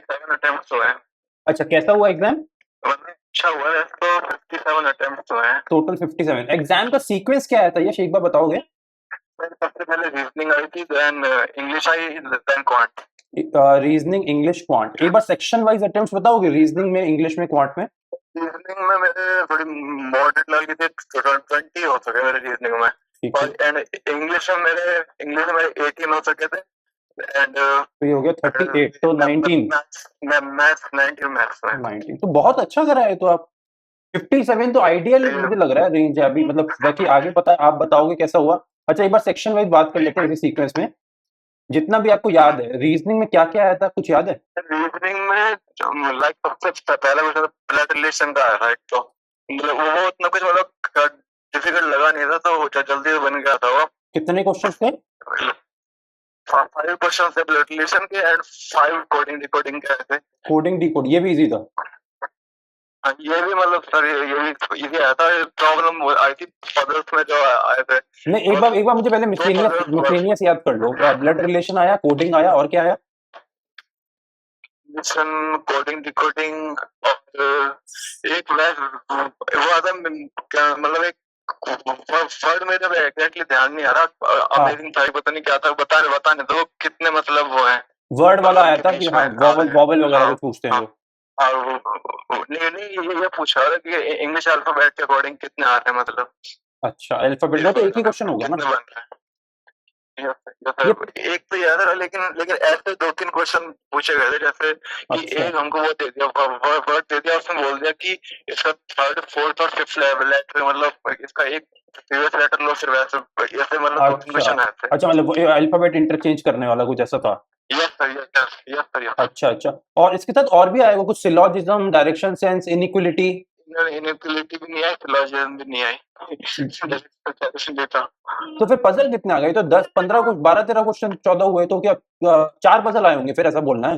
57 attempts हुए हैं। अच्छा, कैसा हुआ एग्जाम? मतलब अच्छा हुआ है तो 57 अटेम्प्ट्स हुए हैं। टोटल 57। एग्जाम का सीक्वेंस क्या आया था, ये एक बार बताओगे? फिर सबसे पहले रीजनिंग आई थी, देन इंग्लिश आई, then quant. Reasoning, English, quant. एक बार सेक्शन वाइज अटेम्प्ट्स बताओगे, रीजनिंग में, इंग्लिश में, क्वांट में? रीजनिंग में मेरे थोड़ी मॉडरेट लेवल की थी, 20 हो सके मेरे रीजनिंग में। ठीक है, और एंड इंग्लिश में मेरे 18 हो सके थे। एंड तो ये हो गया 38 तो 19। मैथ्स 19 मैथ्स में। 19 तो बहुत अच्छा करा है। तो आप 57 तो आइडियल मुझे लग रहा है रेंज है अभी, मतलब बाकी आगे पता आप बताओगे कैसा हुआ। अच्छा, एक बार सेक्शन वाइज बात कर लेते हैं इसी सीक्वेंस में, जितना भी आपको याद है। रीजनिंग में क्या क्या आया था, कुछ याद है? रीजनिंग में लाइक सबसे पहला क्वेश्चन ब्लड रिलेशन का आया था। एक तो मतलब वो उतना कुछ मतलब डिफिकल्ट लगा नहीं था, तो वो जल्दी बन गया था वो। कितने क्वेश्चन थे? 5 क्वेश्चन थे ब्लड रिलेशन के, एंड 5 कोडिंग डिकोडिंग के थे। कोडिंग डी कोड, ये भी इजी था? हाँ, ये भी मतलब सर ये भी इजी आया था। प्रॉब्लम आई थी पजल्स में जो आए थे। नहीं, एक बार मुझे पहले दो मिसलेनियस पजल्स, मिसलेनियस याद कर लो। ब्लड रिलेशन आया, कोडिंग आया, और क्या आया? कोडिंग डिकोडिंग, और एक मैथ वो आता मतलब एक वर्ड में जब एग्जैक्टली ध्यान नहीं आ रहा, हाँ, अमेजिंग था, पता नहीं क्या था, बताने दो कितने मतलब वो है वर्ड वाला पजल आया के था कि बीच में हाँ, आ वॉवल रहे हैं। वॉवल वगैरह हाँ कुछ पूछते हैं हाँ। जो। और नहीं नहीं, ये पूछा रहा है कि इंग्लिश अल्फाबेट के अकॉर्डिंग कितने आ रहे हैं, मतलब अच्छा, अल्फाबेट, वो तो एक ही क्वेश्चन हो गया ना। कितने बन रहे हैं। ये एक तो याद है, लेकिन लेकिन ऐसे 2-3 क्वेश्चन पूछे गए थे, जैसे कि अच्छा, एक हमको वो दे दिया, वर्ड दे दिया, उसमें बोल दिया कि इसका थर्ड फोर्थ और फिफ्थ लेटर, मतलब इसका एक प्रीवियस लेटर लो, फिर वैसे ऐसे मतलब 2-3 अच्छा, क्वेश्चन आए थे। अच्छा, मतलब अल्फाबेट इंटरचेंज करने वाला कुछ ऐसा था? Yes sir, yes yes sir, yes. अच्छा, अच्छा। और इसके साथ और भी आएगा कुछ, syllogism, direction sense, inequality? Inequality भी नहीं आई, फिलोजिज्म भी नहीं आई। डेटा तो फिर पजल कितने आ गए? तो 10 15 कुछ 12 13 क्वेश्चन 14 हुए, तो क्या 4 पजल आए होंगे फिर, ऐसा बोलना है?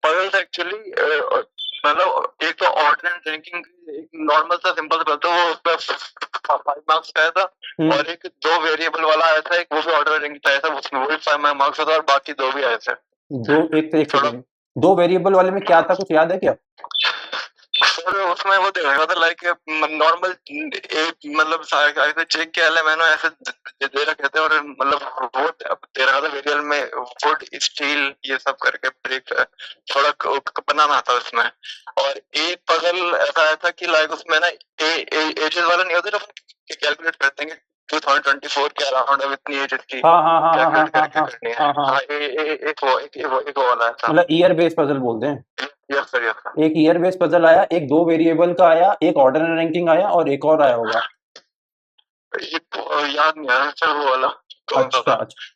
पजल्स एक्चुअली मतलब एक तो ऑर्डर एंड रैंकिंग, एक नॉर्मल सा सिंपल सा था, वो उसका 5 मार्क्स का आया था। हम्म। और एक 2 वेरिएबल वाला आया था, एक वो भी ऑर्डर रैंकिंग आया था, उसमें वो भी 5 मार्क्स था, और बाकी 2 भी आए थे। दो, एक थोड़ा सेकेंड। दो वेरिएबल वाले में क्या था, कुछ याद है क्या? और उसमें वो दे रखा था लाइक नॉर्मल एक मतलब ऐसे चेक किया मैंने, ऐसे दे रखे थे, और मतलब वो दे रखा था वेरिएबल में वुड स्टील ये सब करके ब्रेक थोड़ा बनाना था उसमें। और एक पजल ऐसा आया था कि लाइक उसमें ना एजेस वाला नहीं होता, कैलकुलेट करते हैं 2024 के अराउंड अब इतनी एज की हाँ, हाँ, हाँ, हाँ, हाँ, कैलकुलेट हाँ, करके हाँ, करनी है। हाँ, हाँ। हाँ, एक वो वाला था। मतलब ईयर बेस्ड पजल बोलते हैं। Yes sir, yes sir. एक ईयर बेस्ड पजल आया, एक दो वेरिएबल का आया, एक ऑर्डर रैंकिंग आया, और एक और आया होगा। ये तो याद नहीं आ रहा सर, वो वाला कौन सा अच्छा, था। अच्छा।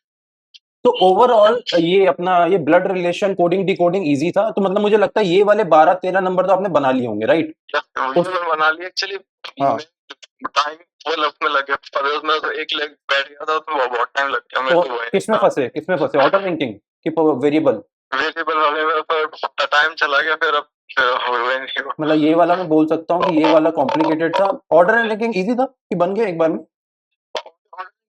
तो ओवरऑल ये अपना ये blood relation, coding decoding easy था, तो मतलब मुझे लगता है ये वाले 12 13 नंबर तो आपने बना लिए होंगे, राइट? ये उस मैं बना लिया एक्चुअली। हाँ। टाइम वो लगने लग गया, पर उसमें तो एक लेग बैठ गया था, उसमें बहुत टाइम लग गया मेरे तो को, वो नहीं किसमें था। फंसे, किसमें फंसे, ऑर्डर रैंकिंग कि वेरिएबल? वेरिएबल वाले में तो टाइम चला गया, फिर अब फिर हुआ ही नहीं वो। मतलब ये वाला मैं बोल सकता हूँ कि ये वाला कॉम्प्लिकेटेड था। ऑर्डर रैंकिंग इजी था कि बन गया एक बार में?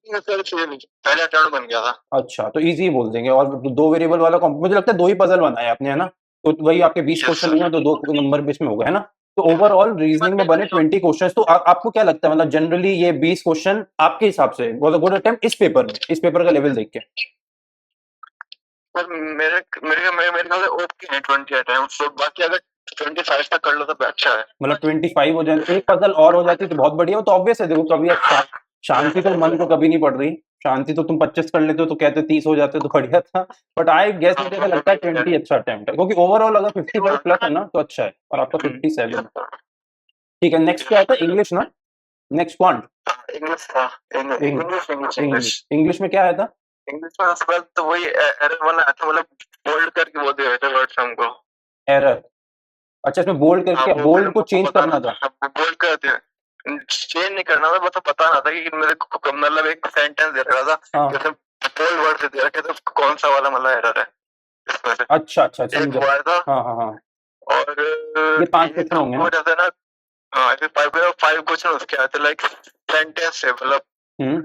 सर पहले अटेम्प्ट बन गया था। अच्छा, तो इजी बोल देंगे। और दो वेरिएबल वाला मुझे लगता है दो ही पजल बनाए आपने, है ना? तो वही आपके 20 यस क्वेश्चन सर। हुए, तो दो नंबर बीच में हो गए, है ना? तो ओवरऑल रीजनिंग में बने 20 क्वेश्चन। तो आपको क्या लगता है, मतलब जनरली ये 20 क्वेश्चन आपके हिसाब से वाज अ गुड अटेम्प्ट इस पेपर में, इस पेपर का लेवल देख के? सर मेरे मेरे मेरे मेरे ख्याल से ओके है 20 अटेम्प्ट, तो बाकी अगर 25 तक कर लो तो अच्छा है। मतलब 25 हो जाए, एक पजल और हो जाती तो बहुत बढ़िया। वो तो ऑब्वियस है, देखो कभी शांति तो मन को कभी नहीं पड़ रही। शांति तो तुम 25 कर लेते हो, तो कहते 30 हो जाते तो बढ़िया था। बट आई गेस मुझे ऐसा लगता है 20 अच्छा अटेम्प्ट है, क्योंकि ओवरऑल अगर 55 प्लस है ना तो अच्छा है, और आपका 57। ठीक है, नेक्स्ट क्या आता है, इंग्लिश ना? Next quant. इंग्लिश था। English English English English, English में क्या आया था? इंग्लिश में उसके बाद तो वही एरर वाला आया था, मतलब बोल्ड करके वो दे रहे थे वर्ड्स हमको। एरर? अच्छा, इसमें बोल्ड हाँ, करके वो फिर बोल्ड को हमको चेंज बताना करना था? था, बोल्ड कर दिया। चेंज नहीं करना था, बस बताना था कि मेरे को मतलब एक सेंटेंस दे रहा था, हाँ, जैसे बोल्ड वर्ड से दे रखे थे, कौन सा वाला मतलब एरर है इसमें से। अच्छा, अच्छा, एक समझा। वो आया था। हाँ, हाँ, हाँ। और ये 5 एक क्वेश्चन होंगे वो ना? जैसे ना, हाँ, ऐसे 5 क्वेश्चन उसके आए थे, लाइक सेंटेंस है, मतलब हम्म।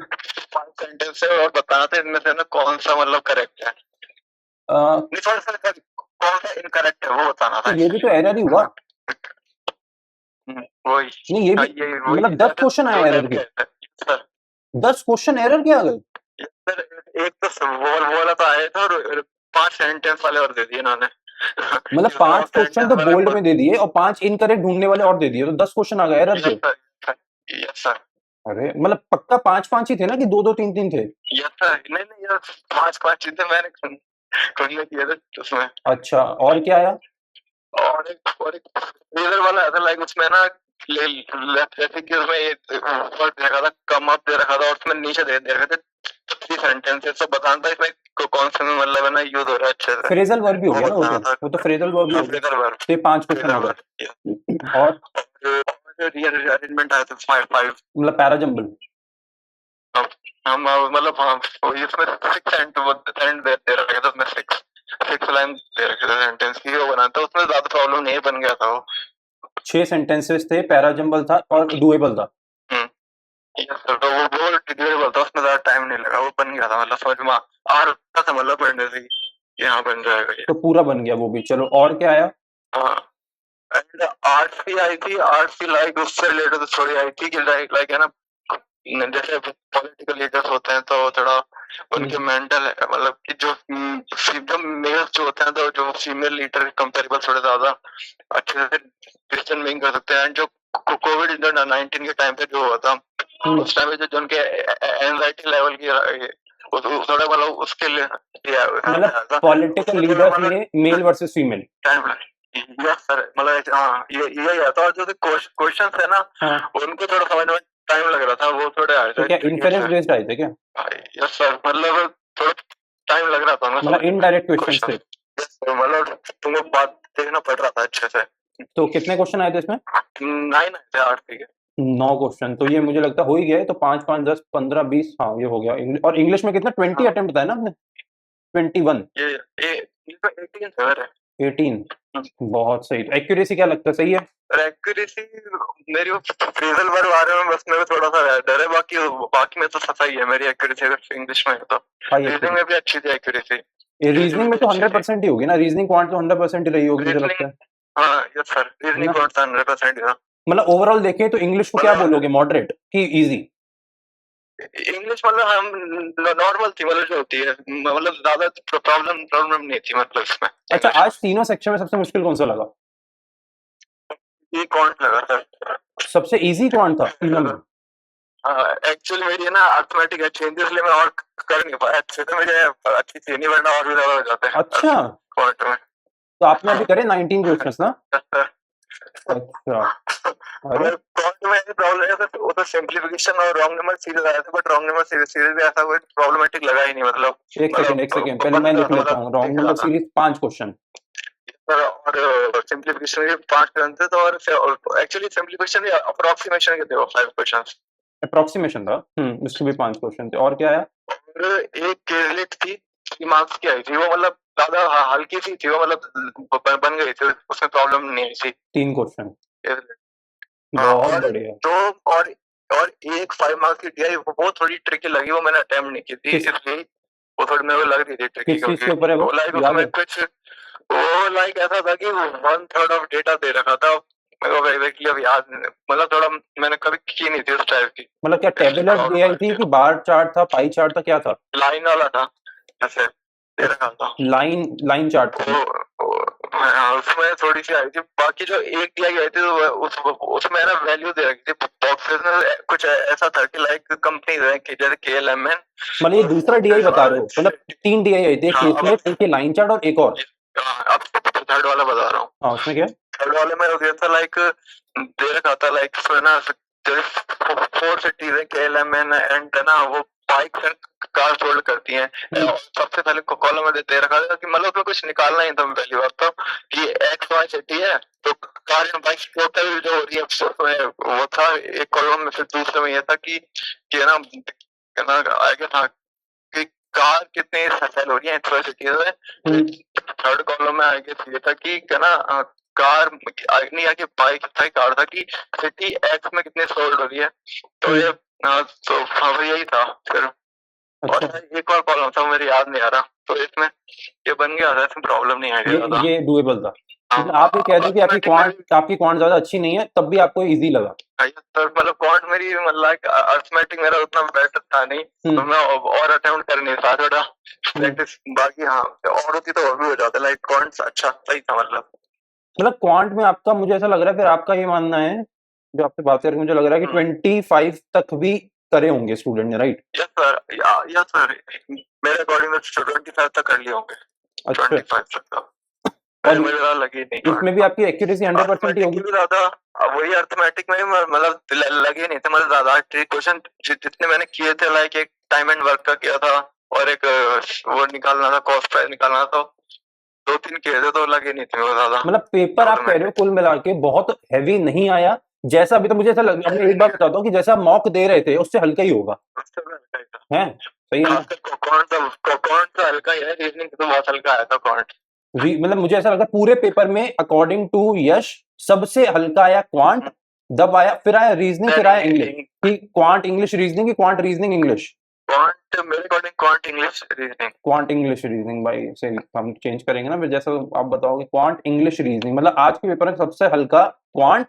5 सेंटेंस है, और बताना था इनमें से ना कौन सा मतलब करेक्ट है। अ, नहीं, सॉरी सॉरी, कौन सा इनकरेक्ट है वो बताना तो था ये भी तो एरर ही हुआ। वही। नहीं ये हाँ, भी, ये वही मतलब 10 ऐसे क्वेश्चन आए दो एरर टाइप के के, हैं सर। 10 क्वेश्चन एरर के आ गए। सर एक तो वो वाला तो आया था और 5 सेंटेंस वाले और दे दिए इन्होंने। मतलब इसमें 5 और क्वेश्चन सेंटेंस तो वाले बोल्ड में दे दिए और 5 इनकरेक्ट ढूंढने वाले और दे दिए, तो 10 क्वेश्चन आ गए एरर के। यस सर, यस सर, अरे मतलब पक्का 5-5 ही थे ना कि 2-2 3-3 थे? Yes sir. नहीं नहीं यार, 5 चीजें मैंने खुद किए थे उसमें। अच्छा, और क्या आया? और एक लेजर वाला है, लाइक उसमें ना जैसे कि उसमें ये वर्ड दे रखा था, कम अप दे रखा था और उसमें नीचे दे रखे थे 3 सेंटेंसेस, तो बताना था इसमें कौन से में मतलब है ना यूज हो रहा है अच्छे से, फ्रेजल वर्ब भी हो वो गया ना, बताना था। वो तो फ्रेजल वर्ब भी हो गया। फ्रेजल वर्ब, तो ये 5 क्वेश्चन फ्रेजल आ वर्ब। गए। और और ये अरेंजमेंट आया था 5 मतलब पैराजम्बल। हम मतलब हाँ, तो इसमें 6 एंड दे रखे थे उसमें, 6 लाइन दे रखे थे सेंटेंस की, वो बनाता तो उसमें ज्यादा प्रॉब्लम नहीं बन गया था वो। 6 सेंटेंसेस थे, पैराजम्बल था और डुएबल था। यस सर, तो वो डिलीवरेबल था, उसमें ज्यादा टाइम नहीं लगा, वो बन गया था, मतलब समझ में आ रहा था, मतलब पढ़ने से कि हाँ बन जाएगा ये। तो पूरा बन गया वो भी। चलो और क्या आया? हाँ, एंड आर्ट्स की आई थी, आर्ट्स की लाइक उससे रिलेटेड थोड़ी आई थी कि लाइक है ना, जैसे पॉलिटिकल लीडर्स होते हैं तो थोड़ा उनके मेंटल है, मतलब कि जो मेल्स जो होते हैं तो जो फीमेल लीडर कंपेरेबल थोड़े ज्यादा अच्छे से डिसीजन मेकिंग कर सकते हैं। जो कोविड 19 के टाइम पे जो हुआ था, उस टाइम पे जो उनके एंजाइटी लेवल की थोड़ा मतलब उसके लिए मतलब पॉलिटिकल लीडर्स में male versus female. Time yes sir, मतलब हाँ ये आता, और जो क्वेश्चन है ना, हाँ, उनको थोड़ा समझ में टाइम लग रहा था, वो थोड़े आए तो थे क्या ट्रिकी इन्फेरेंस से। बेस्ड आए थे क्या? यस सर, मतलब थोड़ा टाइम लग रहा था उनको मतलब समझने में इनडायरेक्ट क्वेश्चंस क्वेश्चन। थे। यस सर, मतलब तुमको बात देखना पड़ रहा था अच्छे से। तो कितने क्वेश्चन आए थे इसमें? 9 आए थे 8 के। 9 क्वेश्चन, तो ये मुझे लगता है हो ही गया है। तो 5-5 10 15 20, हाँ ये हो गया। और इंग्लिश में कितना 20 हाँ, अटेम्प्ट था ना आपने? 21? ये 18 है। 18? बहुत सही। एक्यूरेसी क्या लगता है, सही है? एक्यूरेसी मेरी वो फ्रेजल वर्ब आ रहे हैं, बस मेरे को थोड़ा सा डर है, बाकी में तो सही है मेरी एक्यूरेसी, अगर इंग्लिश में है तो। हाई रीजनिंग में भी अच्छी थी एक्यूरेसी, रीजनिंग रीजनिंग में में भी तो अच्छी थी। 100% ही होगी ना, रीजनिंग क्वांट तो 100% ही रही होगी मुझे रीजनिंग, लगता है। हाँ यस सर, है रीजनिंग ना? कौन सा 100% था। मतलब ओवरऑल देखें तो इंग्लिश को क्या मतलब बोलोगे, मॉडरेट कि इजी? इंग्लिश मतलब हम नॉर्मल थी, मतलब जो होती है, मतलब ज्यादा प्रॉब्लम नहीं थी मतलब इसमें अच्छा, इंग्लिश में। आज तीनों सेक्शन में सबसे मुश्किल कौन सा लगा? ये कौन लगा सर? सबसे इजी कौन था तीनों में? हाँ, एक्चुअली मेरी है ना अर्थमेटिक अच्छी थी, इसलिए मैं और कर नहीं पाया अच्छे से, मुझे अच्छी थी नहीं, वरना और भी ज्यादा हो जाते हैं अच्छा, क्वांट में। तो आपने अभी करे 19 क्वेश्चंस ना? अच्छा। अरे मैं क्वांट में ऐसी प्रॉब्लम है सर, वो तो सिंपलीफिकेशन और रॉन्ग नंबर सीरीज आया था, बट रॉन्ग नंबर सीरीज भी ऐसा कोई प्रॉब्लमैटिक लगा ही नहीं, मतलब एक सेकेंड पहले बन मैं रहा लिख था, लेता मतलब हूँ। रॉन्ग दिख रहा नंबर था सीरीज 5 क्वेश्चन। सर, और सिंपलीफिकेशन के 5 टर्न थे, तो और एक्चुअली सिंपलीफिकेशन भी अप्रोक्सीमेशन के थे वो 5 क्वेश्चंस। अप्रोक्सीमेशन था। उसके भी 5 क्वेश्चन थे। और क्या आया? और एक केरलेट थी, 3 मार्क्स की आई थी, वो मतलब ज्यादा हल्की सी थी वो, मतलब बन गई थी, उसमें प्रॉब्लम नहीं आई थी। 3 क्वेश्चन। हाँ, बहुत और बढ़िया। दो और एक 5 मार्क्स की टीआई, वो थोड़ी ट्रिकी लगी, वो मैंने अटेम्प्ट नहीं की थी, किस इसलिए वो थोड़ी मेरे को लग रही थी ट्रिकी, किस चीज क्योंकि के ऊपर है वो वो, लाइक याद उसमें है? कुछ, वो लाइक ऐसा था कि 1/3 ऑफ डेटा दे रखा था, मेरे को एग्जैक्टली अब याद नहीं, मतलब थोड़ा मैंने कभी की नहीं थी उस टाइप की मतलब क्या टेबुलर दी आई थी कि बार चार्ट था, पाई चार्ट था, क्या था? लाइन वाला था, ऐसे दे रखा था। लाइन लाइन चार्ट था। हाँ, उसमें थोड़ी सी आई थी, बाकी जो एक दी आई थी तो उसमें ना वैल्यू दे रखी थी बॉक्सेस में, कुछ ऐसा था कि लाइक कंपनी है कि जैसे KLMN मतलब ये दूसरा डीआई बता रहे हो? मतलब 3 डीआई आई थी, एक हाँ, केसलेट, एक लाइन चार्ट और एक और। अब थर्ड वाला बता रहा हूँ। हाँ, उसमें क्या? थर्ड वाले में हो गया था लाइक, दे रखा था लाइक ना, 4 सिटीज है KLMN एंड ना, वो बाइक एंड कार होल्ड करती हैं। सबसे पहले कॉलम में दे रखा था कि मतलब उसमें कुछ निकालना ही था, पहली बात तो कि XY सिटी है, तो कार एंड बाइक टोटल जो हो रही है उसमें वो था एक कॉलम में। फिर दूसरे में ये था कि ना आगे था कि कार कितनी सेल हो रही है XY सिटी में। थर्ड कॉलम में आगे ये था कि ना कार नहीं आगे बाइक था, कार था कि सिटी एक्स में कितनी सोल्ड हो रही है, तो ये तो हाँ, यही था फिर। और अच्छा, एक और कॉलम था, मेरे याद नहीं आ रहा। तो इसमें ये बन गया था, इसमें प्रॉब्लम नहीं आई ज्यादा। ये डुएबल था। हाँ, मतलब आप ये कह रहे हो कि अर्थमेटिक आपकी क्वांट ज्यादा अच्छी नहीं है, तब भी आपको इजी लगा। तो मतलब क्वांट मेरी मतलब अर्थमेटिक मेरा उतना बेटर था नहीं, तो मैं और अटेम्प्ट कर नहीं पाया थोड़ा प्रैक्टिस। बाकी हाँ, और होती तो और भी हो जाता, लाइक क्वांट अच्छा सही था मतलब क्वांट में आपका, मुझे ऐसा लग रहा है फिर आपका ये मानना है, जो आपसे बात करके मुझे लग रहा है कि 25 तक भी करे होंगे स्टूडेंट ने, right? Yes sir, yes sir, मेरे अकॉर्डिंग तो 25 तक कर लिए होंगे। अच्छा। 25 तक का और मुझे ज़्यादा लगी नहीं। इसमें भी आपकी एक्यूरेसी 100% ही होगी। ज्यादा वही अर्थमेटिक में मतलब लगे नहीं थे, मतलब ज्यादा क्वेश्चन जितने मैंने किए थे, लाइक एक टाइम एंड वर्क का किया था और एक वो निकालना था, कॉस्ट प्राइस निकालना था, तो 2-3 किए थे, तो लगे नहीं थे वो ज्यादा। मतलब पेपर आप कह रहे हो कुल मिला के बहुत हैवी नहीं आया, जैसा अभी तो मुझे ऐसा लग, मैं एक बार बताता हूँ कि जैसा आप मॉक दे रहे थे उससे हल्का ही होगा, है सही है ना? कौन सा हल्का ही है, रीजनिंग तो बहुत हल्का आया था क्वांट। मतलब मुझे ऐसा लगा पूरे पेपर में अकॉर्डिंग टू यश सबसे हल्का आया क्वांट, दब आया, फिर आया रीजनिंग, फिर आया इंग्लिश। कि क्वांट इंग्लिश रीजनिंग की क्वांट रीजनिंग इंग्लिश? क्वांट मेरे according quant English reasoning. Quant English reasoning भाई, से हम चेंज करेंगे ना फिर, जैसा आप बताओगे। क्वांट इंग्लिश रीजनिंग मतलब आज के पेपर में सबसे हल्का क्वांट,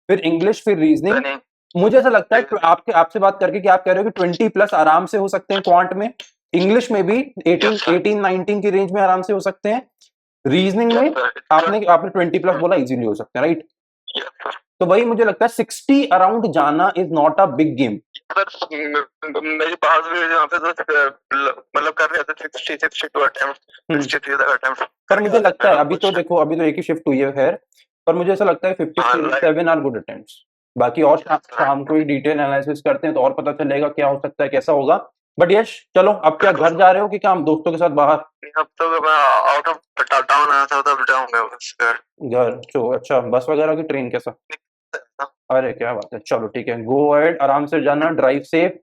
फिर इंग्लिश, फिर रीजनिंग। मुझे ऐसा लगता है आपसे बात करके कि आप कह रहे हो कि 20+ आराम से हो सकते हैं क्वांट में, इंग्लिश में भी 18-19 की रेंज में आराम से हो सकते हैं, रीजनिंग में आपने 20+ बोला इजीली हो सकते हैं, राइट? तो वही मुझे लगता है 60 अराउंड जाना is not a big game. मेरे पास भी यहाँ पे तो मतलब कर रहे थे 62 अटेम्प्ट, 63 तक अटेम्प्ट। पर मुझे लगता है अभी तो देखो, अभी तो एक ही शिफ्ट हुई है खैर, पर मुझे ऐसा लगता है 57 आर गुड अटेम्प्ट्स। बाकी और शाम को ही डिटेल एनालिसिस करते हैं तो और पता चलेगा क्या हो सकता है, कैसा होगा। बट यश चलो, अब क्या घर जा रहे हो कि क्या दोस्तों के साथ बाहर? अब तो मैं आउट ऑफ टाउन आया था, तब जाऊंगा बस घर। तो अच्छा, बस वगैरह की ट्रेन कैसा? अरे क्या बात है, चलो ठीक है, गो अहेड, आराम से जाना, ड्राइव सेफ।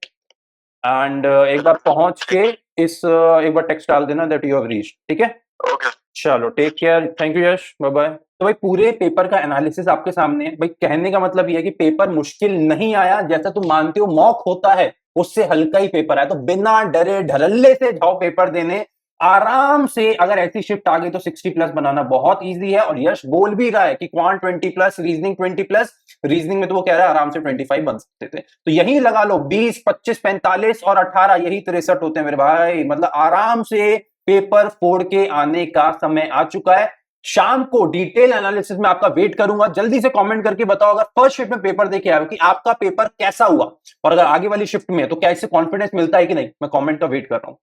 एंड एक बार पहुंच के एक बार टेक्स्ट डाल देना दैट यू हैव रीच्ड, ठीक है? ओके, चलो take care, thank you Yash, bye bye. तो भाई पूरे पेपर का एनालिसिस आपके सामने है भाई। कहने का मतलब ये है कि पेपर मुश्किल नहीं आया, जैसा तुम मानते हो मॉक होता है उससे हल्का ही पेपर आया। तो बिना डरे ढलल्ले से जाओ पेपर देने, आराम से। अगर ऐसी शिफ्ट आ गई तो 60+ बनाना बहुत इजी है। और यश बोल भी रहा है कि क्वांट 20+, रीजनिंग 20+, रीजनिंग में तो वो कह रहा है आराम से 25 बन सकते थे। तो यही लगा लो 20, 25, 45 और 18, यही 63 होते हैं मेरे भाई। मतलब आराम से पेपर फोड़ के आने का समय आ चुका है। शाम को डिटेल एनालिसिस में आपका वेट करूंगा। जल्दी से कमेंट करके बताओ अगर फर्स्ट शिफ्ट में पेपर देके आए हो कि आपका पेपर कैसा हुआ, और अगर आगे वाली शिफ्ट में है तो क्या इससे कॉन्फिडेंस मिलता है कि नहीं। मैं कमेंट का वेट कर रहा हूं।